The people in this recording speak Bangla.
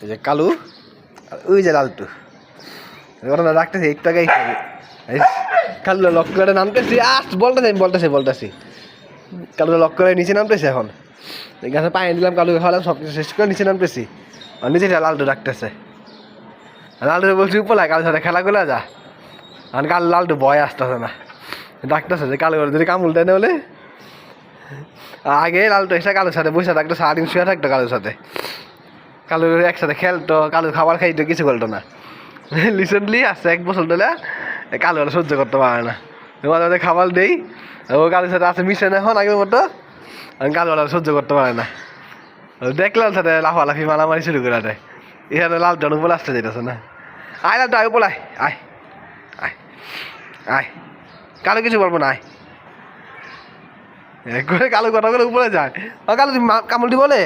এই যে কালু আর ওই যে লালটু ঘটনা রাখতেছি একটু আগে কালু লক্ষ্য করে নামতেছি বলতেছি কালু লক্ষ্য করে নিচে নামতেছে এখন গাছে পানি দিলাম কালুকে খাওয়ালাম সব কিছু শেষ করে নিচে নামতেছি আর নিচে লালটু ডাকতেছে লালটু বলছি উপলায় কালুর সাথে খেলা করে যা আর কাল লালটু ভয় আসতেছে না ডাকতেছে যে কালু যদি কামুল দেয় না বলে আগে লালটু এসে কালুর সাথে বসে থাকতো সারাদিন শুয়ে থাকতো কালুর সাথে কালু একসাথে খেলতো কালু খাবার খাইতো কিছু করতো না রিসেন্টলি আসছে 1 বছর ধরে কালু সহ্য করতে পারে না মাঝে মাঝে খাবার দেই ও কালুর সাথে আছে মিশে না এখন আগের মতো কালু সহ্য করতে পারে না দেখলাম সাথে লাফালাফি মারামারি শুরু করে দেয় এখানে লালটন উপরে আসতে যেতেছে না আয় লালটু আয় উপর আয় আয় আয় আয় কালু কিছু বলবো না আয় করে কালু কথা করে উপরে যায় কালু তুমি কামড়টি বলে